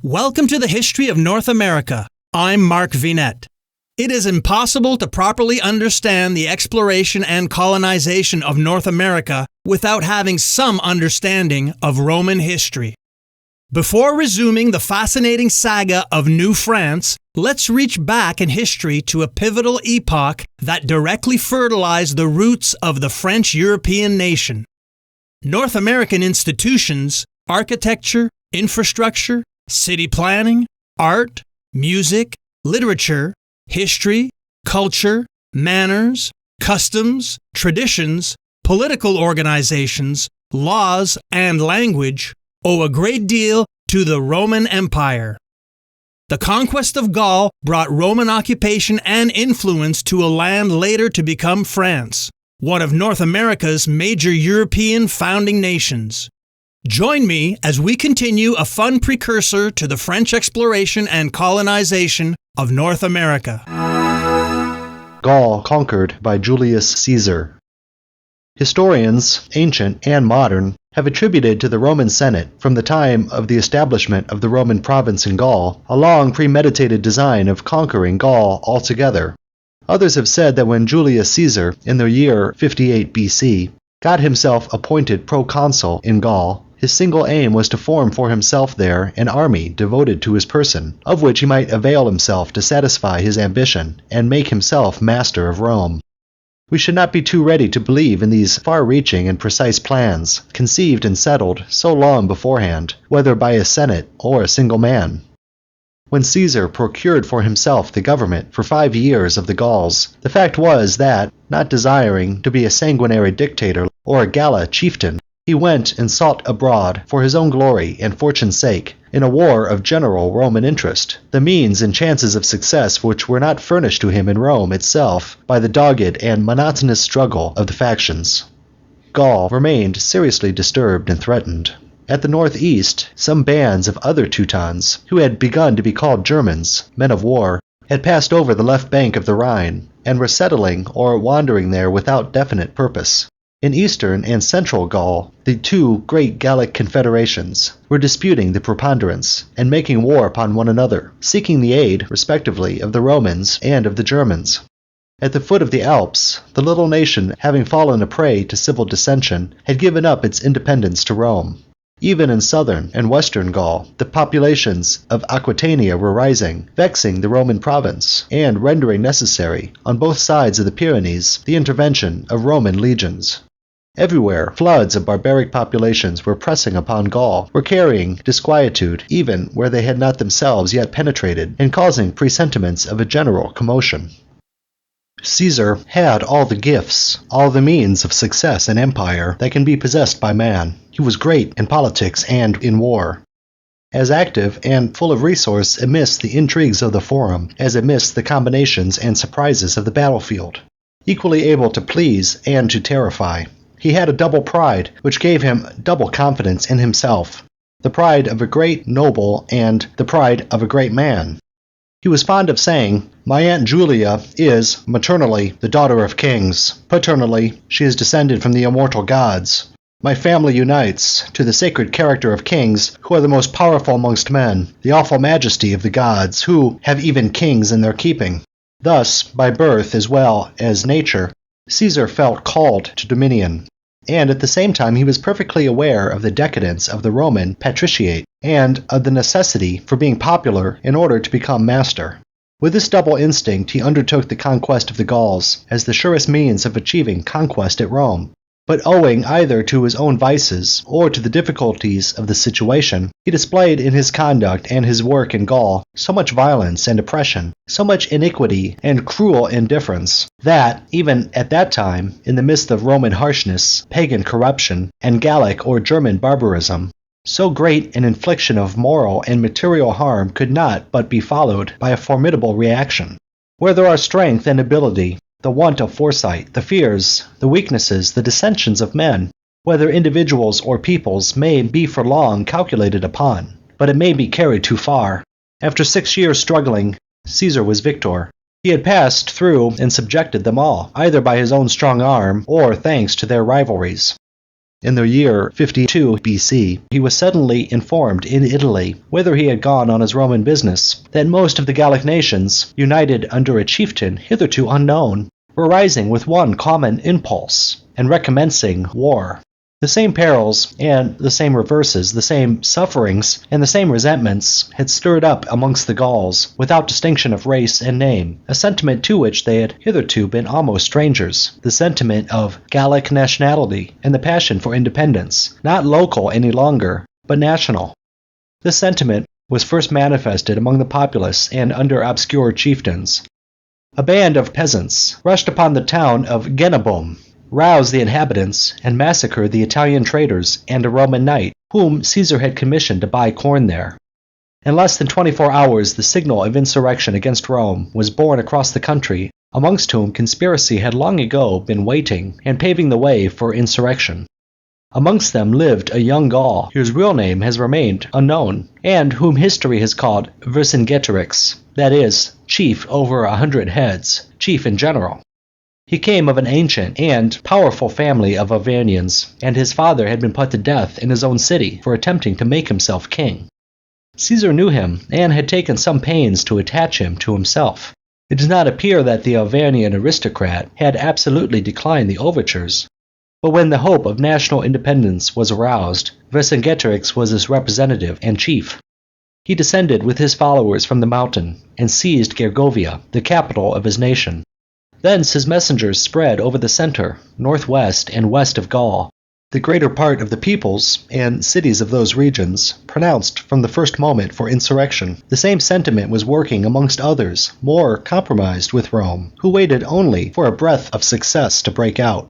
Welcome to the History of North America. I'm Mark Vinet. It is impossible to properly understand the exploration and colonization of North America without having some understanding of Roman history. Before resuming the fascinating saga of New France, let's reach back in history to a pivotal epoch that directly fertilized the roots of the French European nation. North American institutions, architecture, infrastructure, city planning, art, music, literature, history, culture, manners, customs, traditions, political organizations, laws, and language owe a great deal to the Roman Empire. The Conquest of Gaul brought Roman occupation and influence to a land later to become France, one of North America's major European founding nations. Join me as we continue a fun precursor to the French exploration and colonization of North America. Gaul conquered by Julius Caesar. Historians, ancient and modern, have attributed to the Roman Senate, from the time of the establishment of the Roman province in Gaul, a long premeditated design of conquering Gaul altogether. Others have said that when Julius Caesar, in the year 58 BC, got himself appointed proconsul in Gaul, his single aim was to form for himself there an army devoted to his person, of which he might avail himself to satisfy his ambition and make himself master of Rome. We should not be too ready to believe in these far-reaching and precise plans, conceived and settled so long beforehand, whether by a senate or a single man. When Caesar procured for himself the government for 5 years of the Gauls, the fact was that, not desiring to be a sanguinary dictator or a gala chieftain, he went and sought abroad, for his own glory and fortune's sake, in a war of general Roman interest, the means and chances of success which were not furnished to him in Rome itself by the dogged and monotonous struggle of the factions. Gaul remained seriously disturbed and threatened. At the northeast, some bands of other Teutons, who had begun to be called Germans, men of war, had passed over the left bank of the Rhine, and were settling or wandering there without definite purpose. In eastern and central Gaul, the two great Gallic confederations were disputing the preponderance, and making war upon one another, seeking the aid, respectively, of the Romans and of the Germans. At the foot of the Alps, the little nation, having fallen a prey to civil dissension, had given up its independence to Rome. Even in southern and western Gaul, the populations of Aquitania were rising, vexing the Roman province, and rendering necessary, on both sides of the Pyrenees, the intervention of Roman legions. Everywhere, floods of barbaric populations were pressing upon Gaul, were carrying disquietude even where they had not themselves yet penetrated, and causing presentiments of a general commotion. Caesar had all the gifts, all the means of success and empire that can be possessed by man. He was great in politics and in war, as active and full of resource amidst the intrigues of the forum as amidst the combinations and surprises of the battlefield, equally able to please and to terrify. He had a double pride, which gave him double confidence in himself, the pride of a great noble and the pride of a great man. He was fond of saying, "My Aunt Julia is, maternally, the daughter of kings. Paternally, she is descended from the immortal gods. My family unites, to the sacred character of kings, who are the most powerful amongst men, the awful majesty of the gods, who have even kings in their keeping." Thus, by birth as well as nature, Caesar felt called to dominion, and at the same time he was perfectly aware of the decadence of the Roman patriciate, and of the necessity for being popular in order to become master. With this double instinct he undertook the conquest of the Gauls as the surest means of achieving conquest at Rome. But owing either to his own vices or to the difficulties of the situation, he displayed in his conduct and his work in Gaul so much violence and oppression, so much iniquity and cruel indifference, that, even at that time, in the midst of Roman harshness, pagan corruption, and Gallic or German barbarism, so great an infliction of moral and material harm could not but be followed by a formidable reaction. Where there are strength and ability, the want of foresight, the fears, the weaknesses, the dissensions of men, whether individuals or peoples, may be for long calculated upon, but it may be carried too far. After 6 years struggling, Caesar was victor. He had passed through and subjected them all, either by his own strong arm or thanks to their rivalries. In the year 52 BC, he was suddenly informed in Italy, whither he had gone on his Roman business, that most of the Gallic nations, united under a chieftain hitherto unknown, were rising with one common impulse, and recommencing war. The same perils and the same reverses, the same sufferings and the same resentments had stirred up amongst the Gauls, without distinction of race and name, a sentiment to which they had hitherto been almost strangers, the sentiment of Gallic nationality and the passion for independence, not local any longer, but national. This sentiment was first manifested among the populace and under obscure chieftains. A band of peasants rushed upon the town of Genabum, roused the inhabitants, and massacred the Italian traders and a Roman knight, whom Caesar had commissioned to buy corn there. In less than 24 hours the signal of insurrection against Rome was borne across the country, amongst whom conspiracy had long ago been waiting and paving the way for insurrection. Amongst them lived a young Gaul, whose real name has remained unknown, and whom history has called Vercingetorix, that is, chief over 100 heads, chief in general. He came of an ancient and powerful family of Arvernians, and his father had been put to death in his own city for attempting to make himself king. Caesar knew him, and had taken some pains to attach him to himself. It does not appear that the Arvernian aristocrat had absolutely declined the overtures, but when the hope of national independence was aroused, Vercingetorix was his representative and chief. He descended with his followers from the mountain, and seized Gergovia, the capital of his nation. Thence his messengers spread over the center, northwest, and west of Gaul. The greater part of the peoples and cities of those regions pronounced from the first moment for insurrection. The same sentiment was working amongst others, more compromised with Rome, who waited only for a breath of success to break out.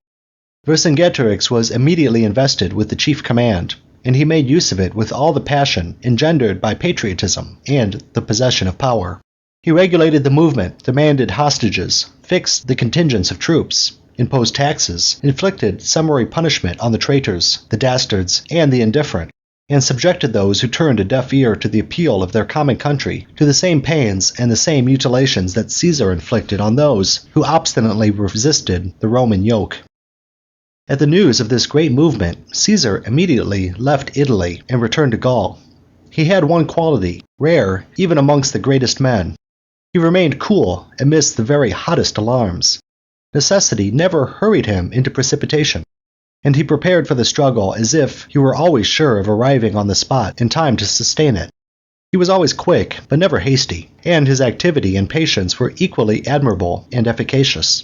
Vercingetorix was immediately invested with the chief command, and he made use of it with all the passion engendered by patriotism and the possession of power. He regulated the movement, demanded hostages, fixed the contingents of troops, imposed taxes, inflicted summary punishment on the traitors, the dastards, and the indifferent, and subjected those who turned a deaf ear to the appeal of their common country to the same pains and the same mutilations that Caesar inflicted on those who obstinately resisted the Roman yoke. At the news of this great movement, Caesar immediately left Italy and returned to Gaul. He had one quality, rare even amongst the greatest men. He remained cool amidst the very hottest alarms. Necessity never hurried him into precipitation, and he prepared for the struggle as if he were always sure of arriving on the spot in time to sustain it. He was always quick, but never hasty, and his activity and patience were equally admirable and efficacious.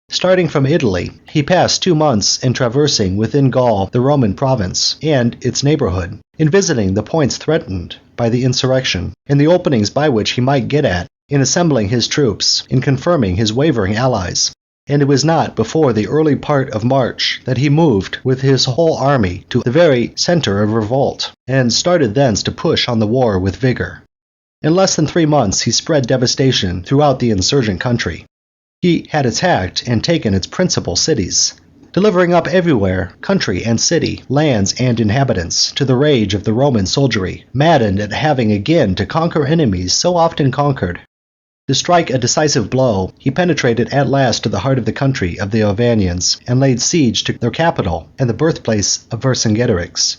Starting from Italy, he passed 2 months in traversing within Gaul the Roman province and its neighborhood, in visiting the points threatened by the insurrection, and the openings by which he might get at, in assembling his troops, in confirming his wavering allies. And it was not before the early part of March that he moved with his whole army to the very center of revolt, and started thence to push on the war with vigor. In less than 3 months he spread devastation throughout the insurgent country. He had attacked and taken its principal cities, delivering up everywhere, country and city, lands and inhabitants, to the rage of the Roman soldiery, maddened at having again to conquer enemies so often conquered. To strike a decisive blow, he penetrated at last to the heart of the country of the Arvernians, and laid siege to their capital and the birthplace of Vercingetorix.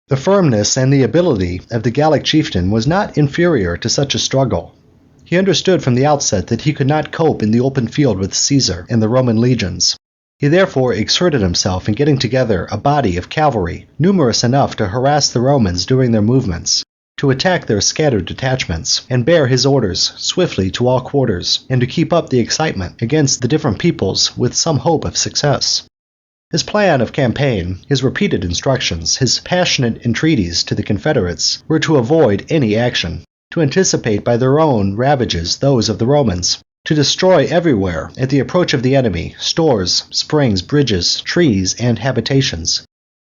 The firmness and the ability of the Gallic chieftain was not inferior to such a struggle. He understood from the outset that he could not cope in the open field with Caesar and the Roman legions. He therefore exerted himself in getting together a body of cavalry numerous enough to harass the Romans during their movements, to attack their scattered detachments, and bear his orders swiftly to all quarters, and to keep up the excitement against the different peoples with some hope of success. His plan of campaign, his repeated instructions, his passionate entreaties to the confederates were to avoid any action, to anticipate by their own ravages those of the Romans, to destroy everywhere, at the approach of the enemy, stores, springs, bridges, trees, and habitations.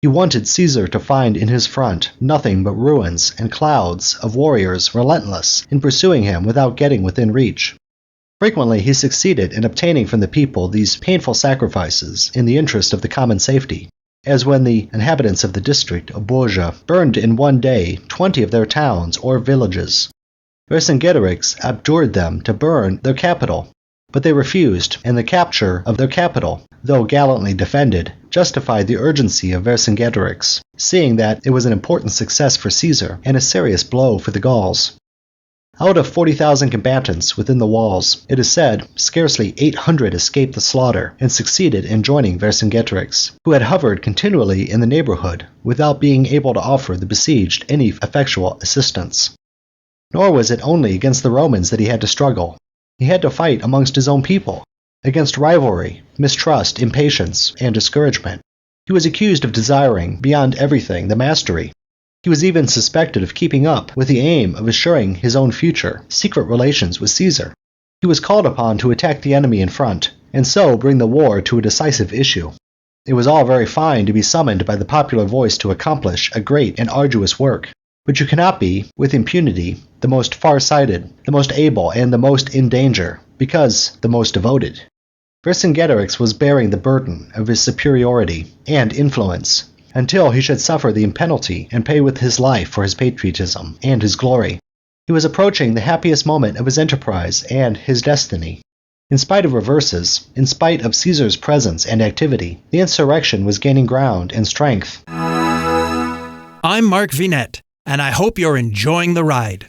He wanted Caesar to find in his front nothing but ruins and clouds of warriors relentless in pursuing him without getting within reach. Frequently he succeeded in obtaining from the people these painful sacrifices in the interest of the common safety, as when the inhabitants of the district of Borgia burned in one day 20 of their towns or villages. Vercingetorix abjured them to burn their capital, but they refused, and the capture of their capital, though gallantly defended, justified the urgency of Vercingetorix, seeing that it was an important success for Caesar and a serious blow for the Gauls. Out of 40,000 combatants within the walls, it is said scarcely 800 escaped the slaughter and succeeded in joining Vercingetorix, who had hovered continually in the neighborhood without being able to offer the besieged any effectual assistance. Nor was it only against the Romans that he had to struggle. He had to fight amongst his own people, against rivalry, mistrust, impatience, and discouragement. He was accused of desiring, beyond everything, the mastery. He was even suspected of keeping up, with the aim of assuring his own future, secret relations with Caesar. He was called upon to attack the enemy in front, and so bring the war to a decisive issue. It was all very fine to be summoned by the popular voice to accomplish a great and arduous work, but you cannot be, with impunity, the most far-sighted, the most able, and the most in danger, because the most devoted. Vercingetorix was bearing the burden of his superiority and influence, until he should suffer the penalty and pay with his life for his patriotism and his glory. He was approaching the happiest moment of his enterprise and his destiny. In spite of reverses, in spite of Caesar's presence and activity, the insurrection was gaining ground and strength. I'm Mark Vinet, and I hope you're enjoying the ride.